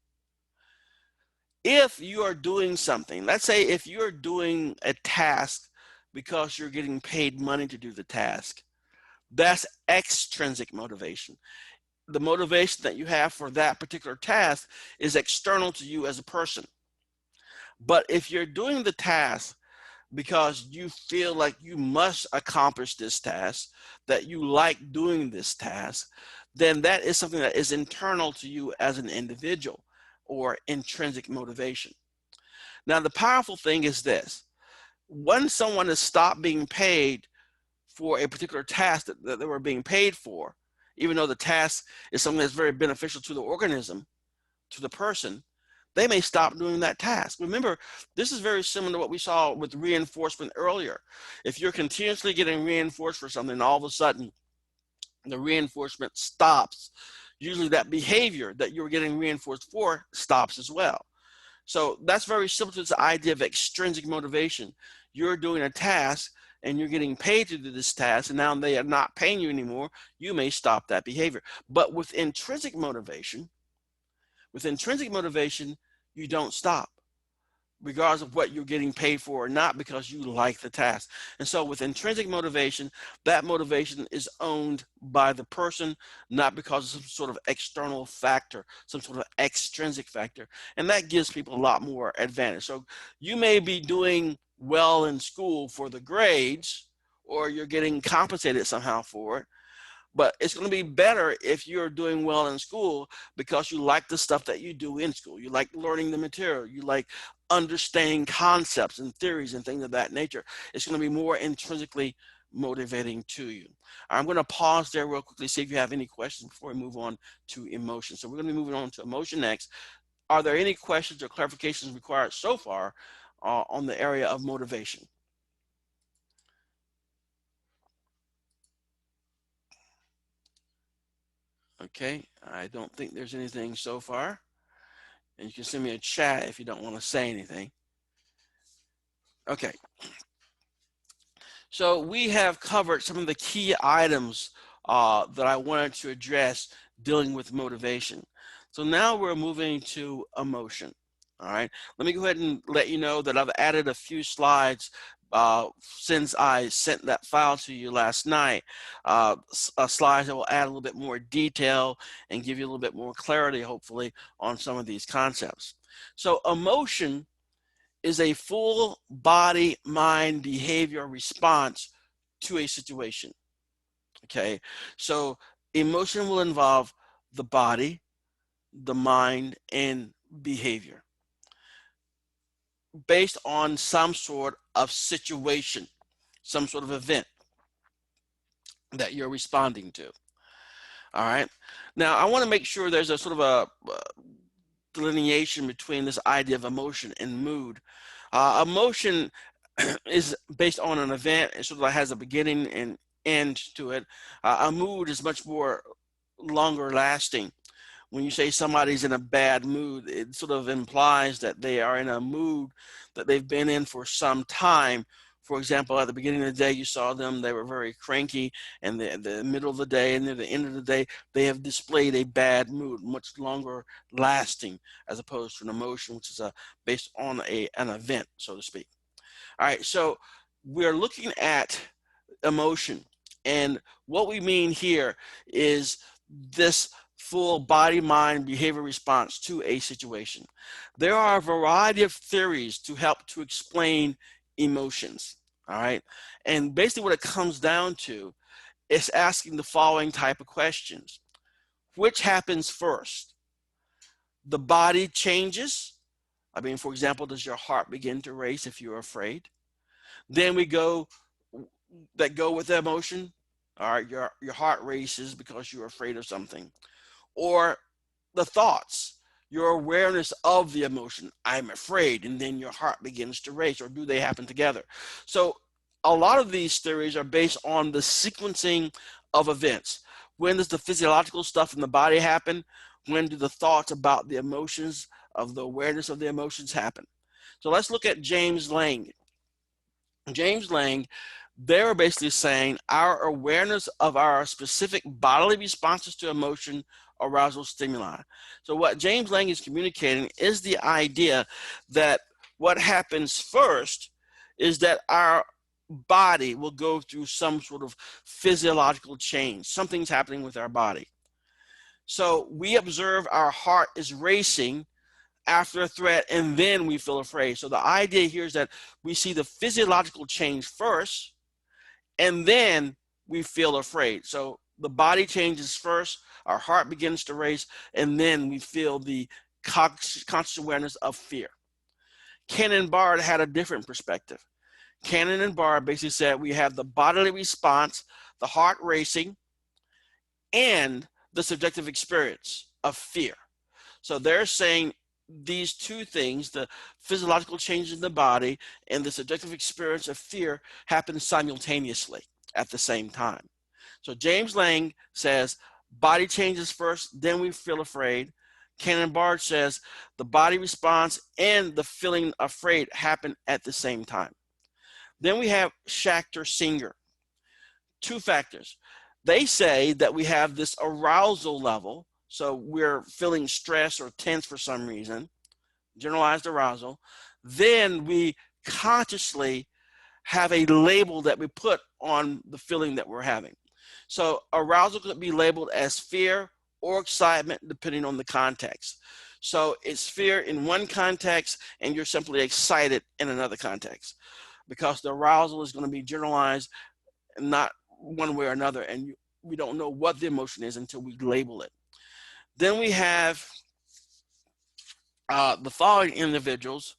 If you are doing something, let's say if you're doing a task because you're getting paid money to do the task, that's extrinsic motivation. The motivation that you have for that particular task is external to you as a person. But if you're doing the task because you feel like you must accomplish this task, that you like doing this task, then that is something that is internal to you as an individual, or intrinsic motivation. Now, the powerful thing is this: when someone has stopped being paid for a particular task that they were being paid for, even though the task is something that's very beneficial to the organism, to the person, they may stop doing that task. Remember, this is very similar to what we saw with reinforcement earlier. If you're continuously getting reinforced for something, and all of a sudden the reinforcement stops, usually that behavior that you're getting reinforced for stops as well. So that's very similar to this idea of extrinsic motivation. You're doing a task and you're getting paid to do this task, and now they are not paying you anymore, you may stop that behavior. But with intrinsic motivation, you don't stop, regardless of what you're getting paid for or not, because you like the task. And so with intrinsic motivation, that motivation is owned by the person, not because of some sort of external factor, some sort of extrinsic factor. And that gives people a lot more advantage. So you may be doing well in school for the grades, or you're getting compensated somehow for it. But it's going to be better if you're doing well in school because you like the stuff that you do in school. You like learning the material. You like understanding concepts and theories and things of that nature. It's going to be more intrinsically motivating to you. I'm going to pause there real quickly, see if you have any questions before we move on to emotion. So we're going to be moving on to emotion next. Are there any questions or clarifications required so far on the area of motivation? Okay, I don't think there's anything so far. And you can send me a chat if you don't want to say anything. Okay. So we have covered some of the key items that I wanted to address dealing with motivation. So now we're moving to emotion. All right, let me go ahead and let you know that I've added a few slides since I sent that file to you last night. Slides that will add a little bit more detail and give you a little bit more clarity, hopefully, on some of these concepts. So emotion is a full body, mind, behavior response to a situation. Okay, so emotion will involve the body, the mind, and behavior based on some sort of situation, some sort of event that you're responding to. All right. Now, I want to make sure there's a sort of a delineation between this idea of emotion and mood. Emotion is based on an event. It sort of has a beginning and end to it. A mood is much more longer lasting. When you say somebody's in a bad mood, it sort of implies that they are in a mood that they've been in for some time. For example, at the beginning of the day, you saw them, they were very cranky, and the middle of the day and near the end of the day, they have displayed a bad mood, much longer lasting, as opposed to an emotion, which is based on an event, so to speak. All right, so we're looking at emotion, and what we mean here is this full body, mind, behavior response to a situation. There are a variety of theories to help to explain emotions, all right? And basically what it comes down to is asking the following type of questions. Which happens first? The body changes. I mean, for example, does your heart begin to race if you're afraid? Then we go with the emotion. All right, your heart races because you're afraid of something. Or the thoughts, your awareness of the emotion, I'm afraid, and then your heart begins to race, or do they happen together? So a lot of these theories are based on the sequencing of events. When does the physiological stuff in the body happen? When do the thoughts about the emotions, of the awareness of the emotions happen? So let's look at James Lang. James Lang, they were basically saying our awareness of our specific bodily responses to emotion, arousal, stimuli. So what James Lang is communicating is the idea that what happens first is that our body will go through some sort of physiological change. Something's happening with our body. So we observe our heart is racing after a threat, and then we feel afraid. So the idea here is that we see the physiological change first, and then we feel afraid. So the body changes first, our heart begins to race, and then we feel the conscious awareness of fear. Cannon and Bard had a different perspective. Cannon and Bard basically said we have the bodily response, the heart racing, and the subjective experience of fear. So they're saying these two things, the physiological changes in the body and the subjective experience of fear, happen simultaneously at the same time. So James Lang says body changes first, then we feel afraid. Cannon Bard says the body response and the feeling afraid happen at the same time. Then we have Schachter Singer. Two factors. They say that we have this arousal level, so we're feeling stress or tense for some reason, generalized arousal. Then we consciously have a label that we put on the feeling that we're having. So arousal could be labeled as fear or excitement depending on the context. So it's fear in one context and you're simply excited in another context, because the arousal is going to be generalized and not one way or another, and we don't know what the emotion is until we label it. Then we have the following individuals,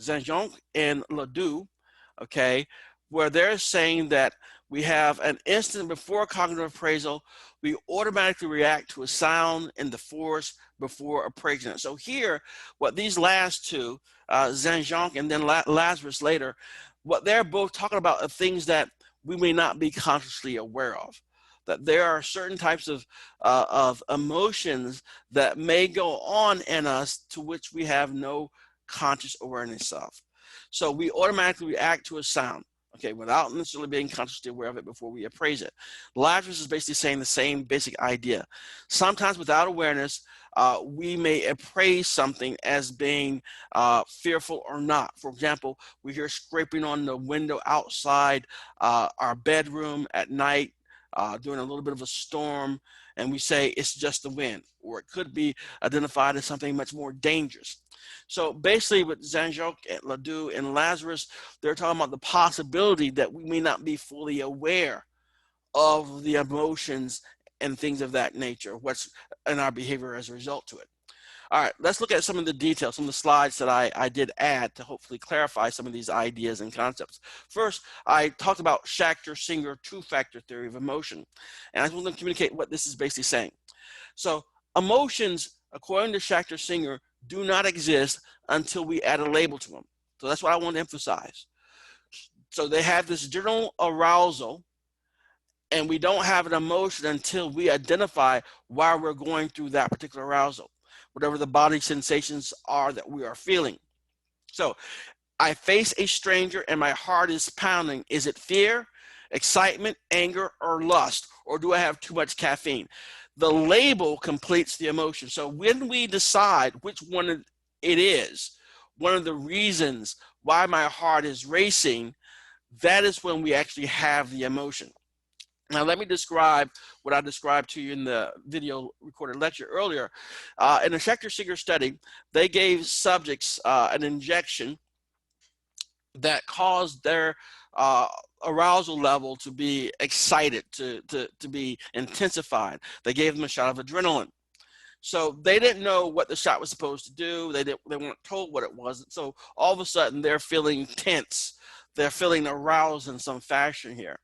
Zanjonc and Ledoux, okay, where they're saying that we have an instant before cognitive appraisal, we automatically react to a sound in the force before appraising it. So here, what these last two, Zanjonc and then Lazarus later, what they're both talking about are things that we may not be consciously aware of. That there are certain types of emotions that may go on in us to which we have no conscious awareness of. So we automatically react to a sound. okay, without necessarily being consciously aware of it before we appraise it. Lazarus is basically saying the same basic idea. Sometimes without awareness, we may appraise something as being fearful or not. For example, we hear scraping on the window outside our bedroom at night during a little bit of a storm, and we say it's just the wind, or it could be identified as something much more dangerous. So basically with Jean-Jacques and Ledoux and Lazarus, they're talking about the possibility that we may not be fully aware of the emotions and things of that nature, what's in our behavior as a result to it. All right, let's look at some of the details, some of the slides that I did add to hopefully clarify some of these ideas and concepts. First, I talked about Schachter-Singer two-factor theory of emotion, and I just want to communicate what this is basically saying. So emotions, according to Schachter-Singer, do not exist until we add a label to them. So that's what I want to emphasize. So they have this general arousal, and we don't have an emotion until we identify why we're going through that particular arousal, whatever the body sensations are that we are feeling. So I face a stranger and my heart is pounding. Is it fear, excitement, anger, or lust? Or do I have too much caffeine? The label completes the emotion. So when we decide which one it is, one of the reasons why my heart is racing, that is when we actually have the emotion. Now, let me describe what I described to you in the video recorded lecture earlier. In a Schechter-Singer study, they gave subjects an injection that caused their arousal level to be excited, to be intensified. They gave them a shot of adrenaline. So they didn't know what the shot was supposed to do. They weren't told what it was. So all of a sudden, they're feeling tense. They're feeling aroused in some fashion here.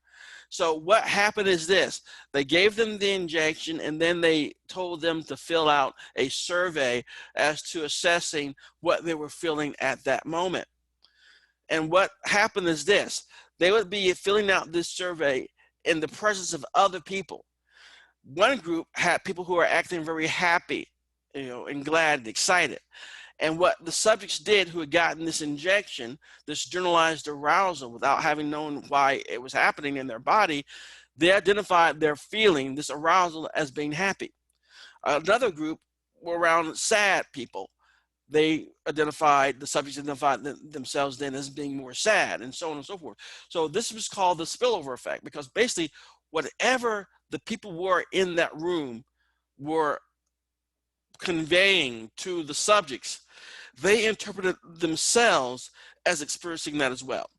So what happened is this: they gave them the injection, and then they told them to fill out a survey as to assessing what they were feeling at that moment. And what happened is this: they would be filling out this survey in the presence of other people. One group had people who are acting very happy, and glad and excited. And what the subjects did who had gotten this injection, this generalized arousal, without having known why it was happening in their body, they identified their feeling, this arousal, as being happy. Another group were around sad people. The subjects identified themselves then as being more sad, and so on and so forth. So this was called the spillover effect, because basically whatever the people were in that room were conveying to the subjects, they interpreted themselves as experiencing that as well.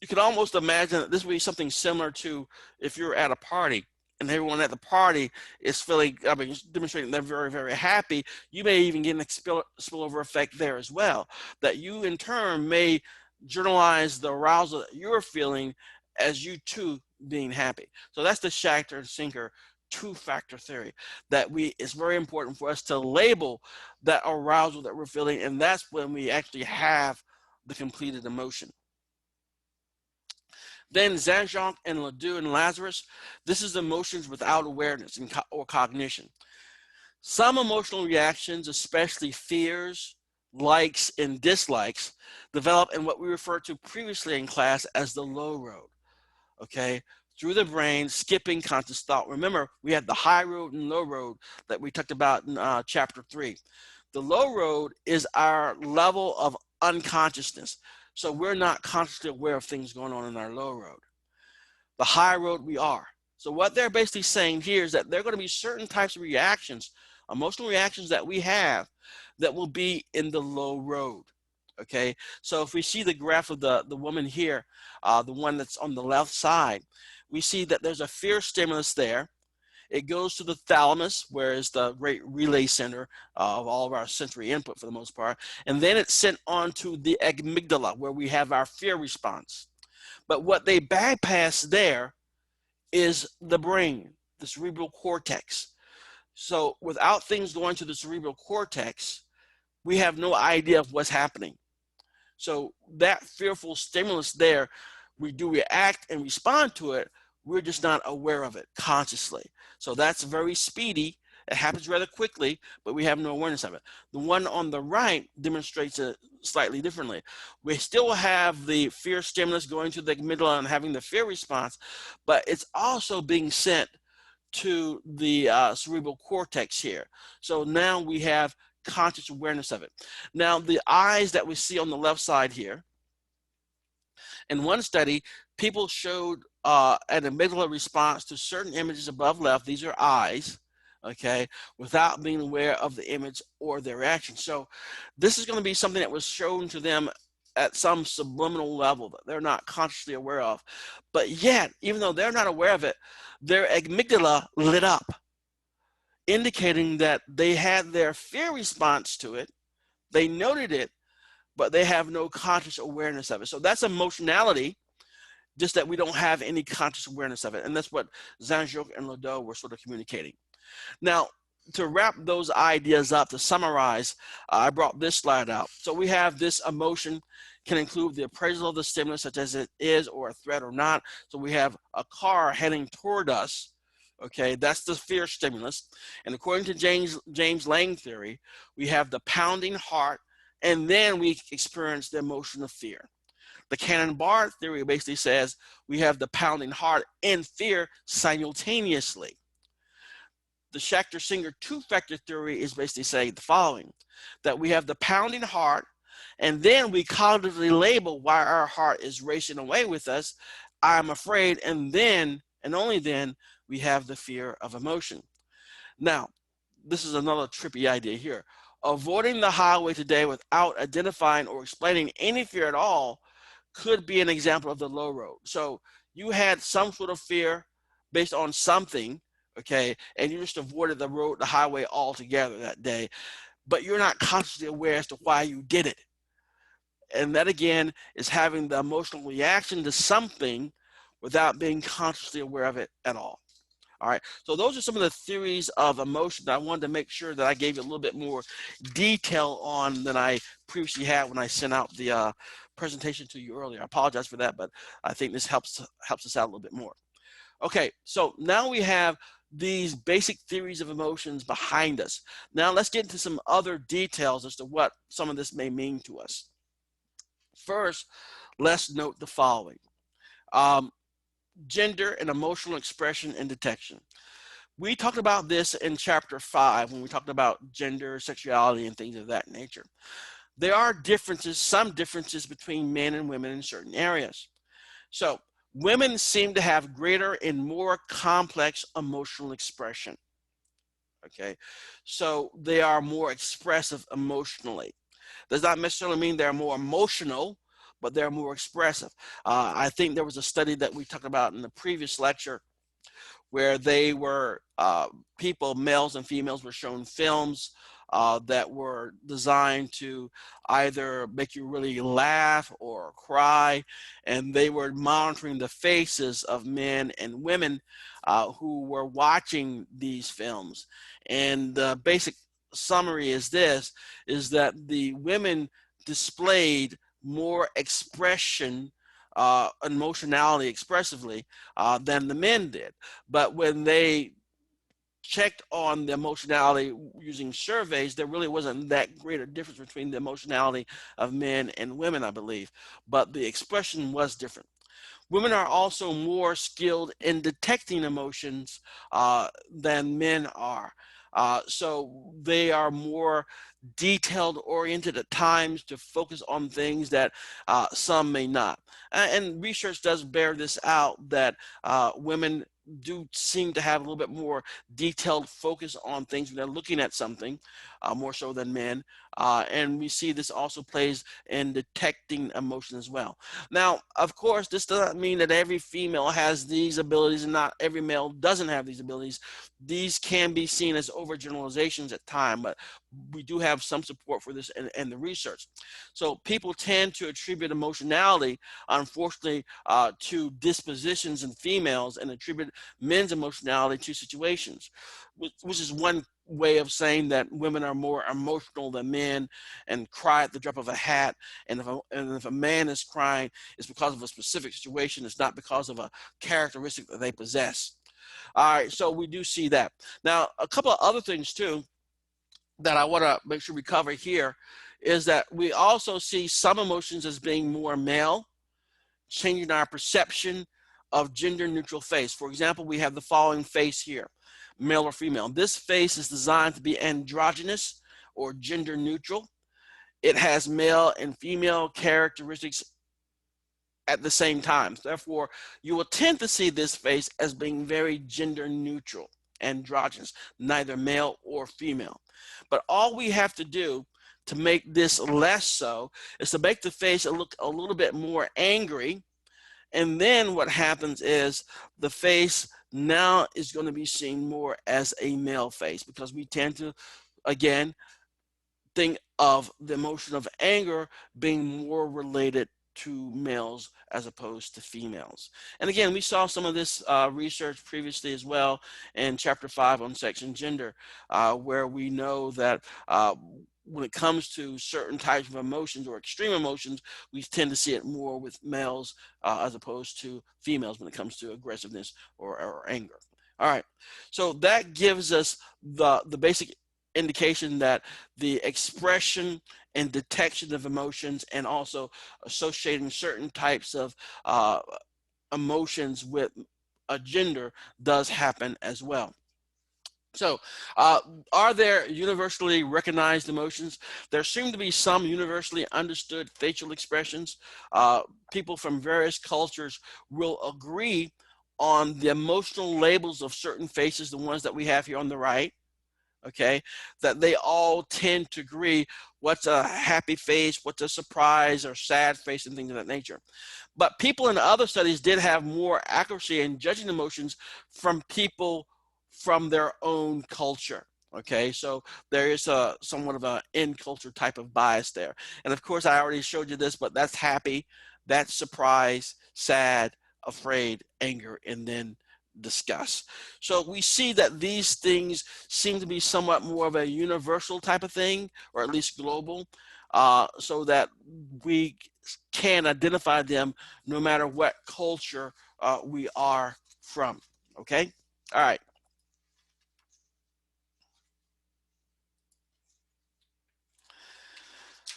You can almost imagine that this would be something similar to if you're at a party and everyone at the party is demonstrating they're very, very happy. You may even get an spillover effect there as well, that you in turn may journalize the arousal that you're feeling as you too being happy. So that's the Schachter-Singer two-factor theory, that it's very important for us to label that arousal that we're feeling, and that's when we actually have the completed emotion. Then Jean-Jacques and Ledoux and Lazarus, this is emotions without awareness or cognition. Some emotional reactions, especially fears, likes, and dislikes, develop in what we referred to previously in class as the low road, okay? Through the brain, skipping conscious thought. Remember, we had the high road and low road that we talked about in chapter 3. The low road is our level of unconsciousness. So we're not consciously aware of things going on in our low road. The high road, we are. So what they're basically saying here is that there are going to be certain types of reactions, emotional reactions that we have, that will be in the low road. Okay, so if we see the graph of the woman here, the one that's on the left side, we see that there's a fear stimulus there. It goes to the thalamus, where is the great relay center of all of our sensory input for the most part. And then it's sent on to the amygdala, where we have our fear response. But what they bypass there is the brain, the cerebral cortex. So without things going to the cerebral cortex, we have no idea of what's happening. So that fearful stimulus there, we do react and respond to it. We're just not aware of it consciously. So that's very speedy It happens rather quickly, but we have no awareness of it. The one on the right demonstrates it slightly differently. We still have the fear stimulus going to the amygdala and having the fear response, but it's also being sent to the cerebral cortex here. So now we have conscious awareness of it. Now, the eyes that we see on the left side here, in one study, people showed an amygdala response to certain images above left. These are eyes, okay, without being aware of the image or their reaction. So this is going to be something that was shown to them at some subliminal level that they're not consciously aware of. But yet, even though they're not aware of it, their amygdala lit up, indicating that they had their fear response to it. They noted it, but they have no conscious awareness of it. So that's emotionality, just that we don't have any conscious awareness of it. And that's what Zanjok and Lodeau were sort of communicating. Now, to wrap those ideas up, to summarize, I brought this slide out. So we have this emotion can include the appraisal of the stimulus, such as it is or a threat or not. So we have a car heading toward us. Okay, that's the fear stimulus. And according to James Lang theory, we have the pounding heart, and then we experience the emotion of fear. The Cannon-Barr theory basically says we have the pounding heart and fear simultaneously. The Schachter-Singer two-factor theory is basically saying the following, that we have the pounding heart, and then we cognitively label why our heart is racing away with us. I'm afraid, and then, and only then, we have the fear of emotion. Now, this is another trippy idea here. Avoiding the highway today without identifying or explaining any fear at all could be an example of the low road. So you had some sort of fear based on something, okay, and you just avoided the highway altogether that day, but you're not consciously aware as to why you did it. And that, again, is having the emotional reaction to something without being consciously aware of it at all. All right, so those are some of the theories of emotion that I wanted to make sure that I gave you a little bit more detail on than I previously had when I sent out the presentation to you earlier. I apologize for that, but I think this helps us out a little bit more. Okay, so now we have these basic theories of emotions behind us. Now let's get into some other details as to what some of this may mean to us. First, let's note the following. Gender and emotional expression and detection. We talked about this in chapter 5 when we talked about gender, sexuality, and things of that nature. There are differences, some differences between men and women in certain areas. So women seem to have greater and more complex emotional expression. Okay, so they are more expressive emotionally. Does not necessarily mean they're more emotional, but they're more expressive. I think there was a study that we talked about in the previous lecture where they were people, males and females, were shown films that were designed to either make you really laugh or cry, and they were monitoring the faces of men and women who were watching these films. And the basic summary is this, is that the women displayed more expression, emotionality expressively than the men did. But when they checked on the emotionality using surveys, there really wasn't that great a difference between the emotionality of men and women, I believe, but the expression was different. Women are also more skilled in detecting emotions than men are. So they are more detailed oriented at times to focus on things that some may not. And research does bear this out, that women do seem to have a little bit more detailed focus on things when they're looking at something, more so than men. And we see this also plays in detecting emotion as well. Now, of course, this doesn't mean that every female has these abilities and not every male doesn't have these abilities. These can be seen as overgeneralizations at times, but we do have some support for this in the research. So people tend to attribute emotionality, unfortunately, to dispositions in females and attribute men's emotionality to situations, which is one way of saying that women are more emotional than men and cry at the drop of a hat. And if a man is crying, it's because of a specific situation. It's not because of a characteristic that they possess. All right, so we do see that. Now, a couple of other things too that I want to make sure we cover here is that we also see some emotions as being more male, changing our perception of gender neutral face. For example, we have the following face here, male or female. This face is designed to be androgynous or gender neutral. It has male and female characteristics at the same time. Therefore, you will tend to see this face as being very gender neutral, androgynous, neither male or female. But all we have to do to make this less so is to make the face look a little bit more angry. And then what happens is the face now is going to be seen more as a male face, because we tend to, again, think of the emotion of anger being more related to males as opposed to females. And again, we saw some of this research previously as well in chapter 5 on sex and gender, where we know that when it comes to certain types of emotions or extreme emotions, we tend to see it more with males as opposed to females when it comes to aggressiveness or anger. All right, so that gives us the basic indication that the expression and detection of emotions, and also associating certain types of emotions with a gender, does happen as well. So, are there universally recognized emotions? There seem to be some universally understood facial expressions. People from various cultures will agree on the emotional labels of certain faces, the ones that we have here on the right. Okay, that they all tend to agree what's a happy face, what's a surprise or sad face, and things of that nature. But people in other studies did have more accuracy in judging emotions from people from their own culture. Okay, so there is a somewhat of an in-culture type of bias there. And of course, I already showed you this, but that's happy, that's surprise, sad, afraid, anger, and then discuss. So we see that these things seem to be somewhat more of a universal type of thing, or at least global, so that we can identify them no matter what culture we are from. Okay? All right.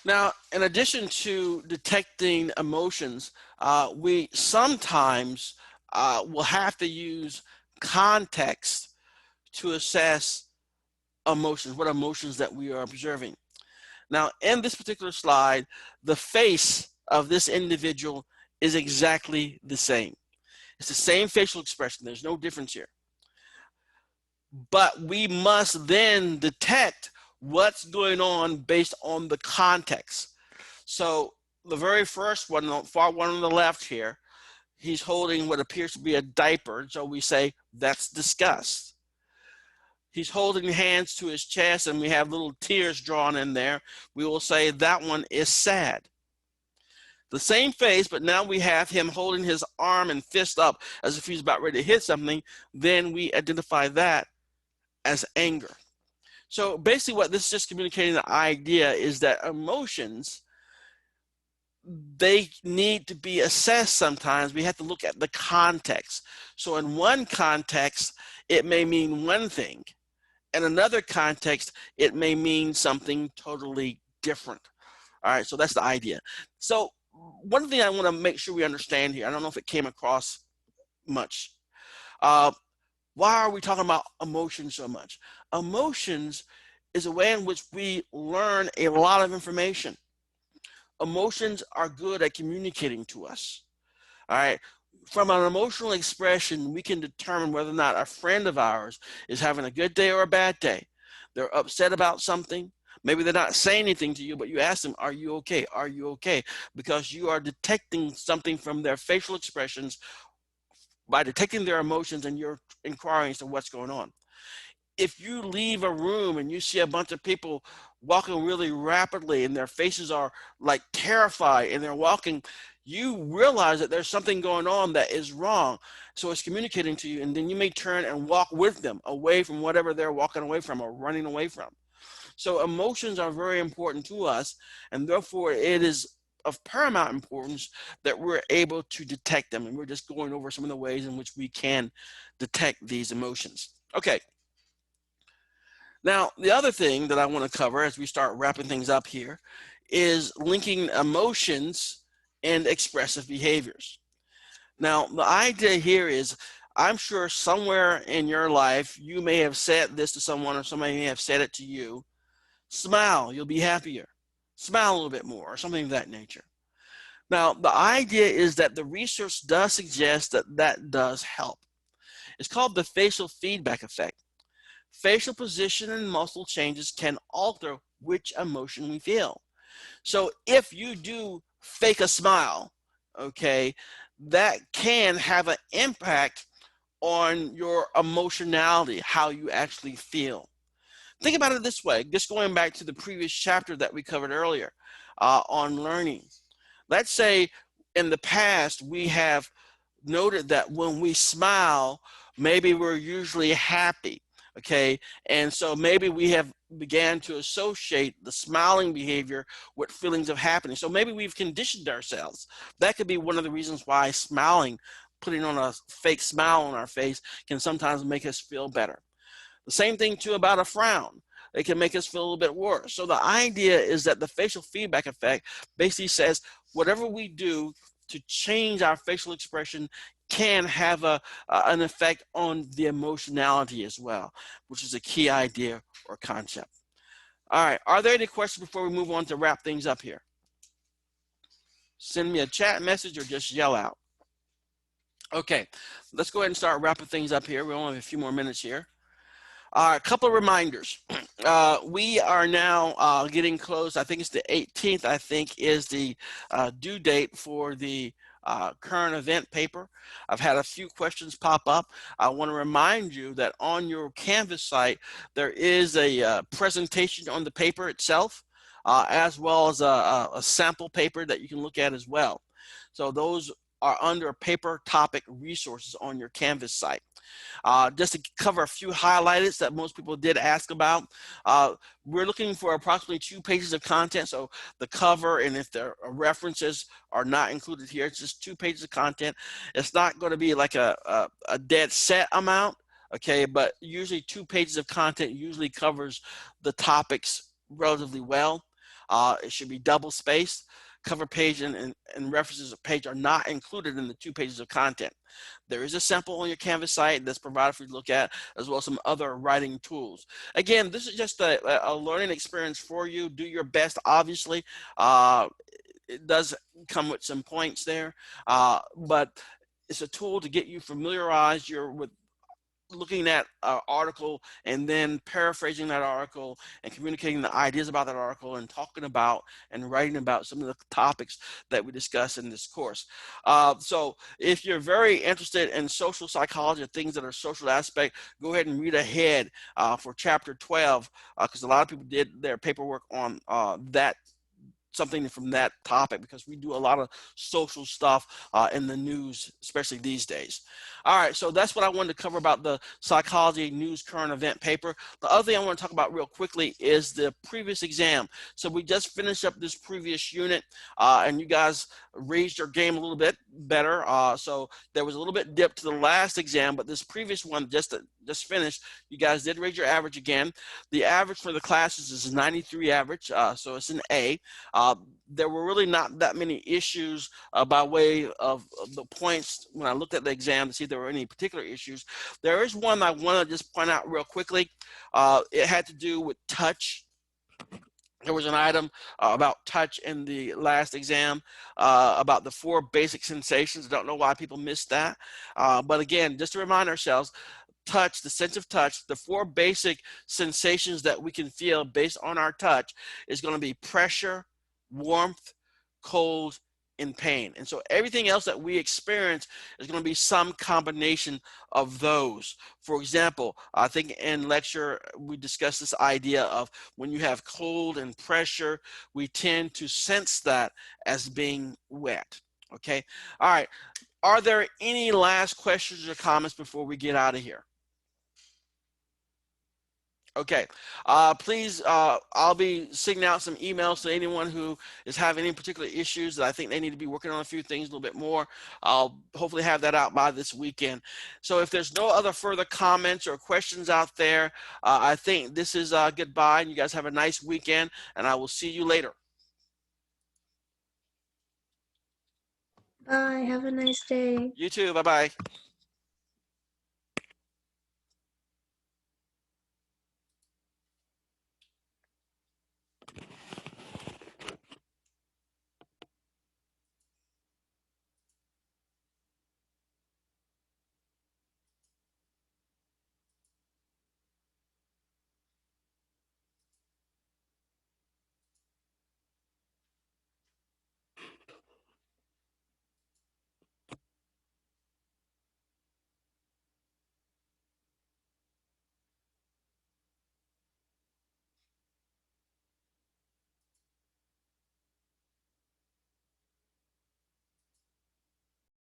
Now, in addition to detecting emotions, we sometimes will have to use context to assess emotions, what emotions that we are observing. Now, in this particular slide, the face of this individual is exactly the same. It's the same facial expression. There's no difference here. But we must then detect what's going on based on the context. So the very first one, far one on the left here, he's holding what appears to be a diaper. So we say that's disgust. He's holding hands to his chest and we have little tears drawn in there. We will say that one is sad. The same face, but now we have him holding his arm and fist up as if he's about ready to hit something. Then we identify that as anger. So basically what this is just communicating the idea is that emotions, they need to be assessed sometimes. We have to look at the context. So in one context, it may mean one thing. In another context, it may mean something totally different. All right, so that's the idea. So one thing I want to make sure we understand here, I don't know if it came across much. Why are we talking about emotions so much? Emotions is a way in which we learn a lot of information. Emotions are good at communicating to us. All right. From an emotional expression, we can determine whether or not a friend of ours is having a good day or a bad day. They're upset about something. Maybe they're not saying anything to you, but you ask them, are you okay? Are you okay? Because you are detecting something from their facial expressions by detecting their emotions, and you're inquiring as to what's going on. If you leave a room and you see a bunch of people walking really rapidly and their faces are like terrified and they're walking, you realize that there's something going on that is wrong. So it's communicating to you, and then you may turn and walk with them away from whatever they're walking away from or running away from. So emotions are very important to us, and therefore it is of paramount importance that we're able to detect them. And we're just going over some of the ways in which we can detect these emotions. Okay. Now, the other thing that I want to cover as we start wrapping things up here is linking emotions and expressive behaviors. Now, the idea here is, I'm sure somewhere in your life, you may have said this to someone, or somebody may have said it to you. Smile, you'll be happier. Smile a little bit more, or something of that nature. Now, the idea is that the research does suggest that that does help. It's called the facial feedback effect. Facial position and muscle changes can alter which emotion we feel. So if you do fake a smile, okay, that can have an impact on your emotionality, how you actually feel. Think about it this way, just going back to the previous chapter that we covered earlier on learning. Let's say in the past we have noted that when we smile, maybe we're usually happy, okay? And so maybe we have began to associate the smiling behavior with feelings of happiness. So maybe we've conditioned ourselves. That could be one of the reasons why smiling, putting on a fake smile on our face, can sometimes make us feel better. The same thing too about a frown. It can make us feel a little bit worse. So the idea is that the facial feedback effect basically says whatever we do to change our facial expression can have an effect on the emotionality as well, which is a key idea or concept. All right, are there any questions before we move on to wrap things up here? Send me a chat message or just yell out. Okay, let's go ahead and start wrapping things up here. We only have a few more minutes here. A couple of reminders. We are now getting close. I think it's the 18th, I think, is the due date for the current event paper. I've had a few questions pop up. I want to remind you that on your Canvas site, there is a presentation on the paper itself, as well as a sample paper that you can look at as well. So those are under paper topic resources on your Canvas site. Just to cover a few highlights that most people did ask about, we're looking for approximately 2 pages of content. So the cover, and if there are references, are not included here. It's just 2 pages of content. It's not going to be like a dead set amount, okay? But usually 2 pages of content usually covers the topics relatively well. It should be double spaced. Cover page and references page are not included in the 2 pages of content. There is a sample on your Canvas site that's provided for you to look at, as well as some other writing tools. Again, this is just a learning experience for you. Do your best, obviously. It does come with some points there, but it's a tool to get you familiarized with looking at an article and then paraphrasing that article and communicating the ideas about that article and talking about and writing about some of the topics that we discuss in this course. So if you're very interested in social psychology or things that are social aspect, go ahead and read ahead for chapter 12, because a lot of people did their paperwork on that, something from that topic, because we do a lot of social stuff in the news, especially these days. All right, so that's what I wanted to cover about the psychology news current event paper. The other thing I want to talk about real quickly is the previous exam. So we just finished up this previous unit, and you guys raised your game a little bit better. So there was a little bit dip to the last exam, but this previous one just finished, you guys did raise your average again. The average for the classes is 93 average, so it's an A. There were really not that many issues by way of the points when I looked at the exam to see if there were any particular issues. There is one I want to just point out real quickly. It had to do with touch. There was an item about touch in the last exam, about the 4 basic sensations. I don't know why people missed that. But again, just to remind ourselves, touch, the sense of touch, the 4 basic sensations that we can feel based on our touch is going to be pressure, warmth, cold, and pain. And so everything else that we experience is going to be some combination of those. For example, I think in lecture we discussed this idea of when you have cold and pressure, we tend to sense that as being wet. Okay. All right. Are there any last questions or comments before we get out of here? Okay. Please, I'll be sending out some emails to anyone who is having any particular issues that I think they need to be working on a few things a little bit more. I'll hopefully have that out by this weekend. So if there's no other further comments or questions out there, I think this is goodbye, and you guys have a nice weekend, and I will see you later. Bye. Have a nice day. You too. Bye-bye.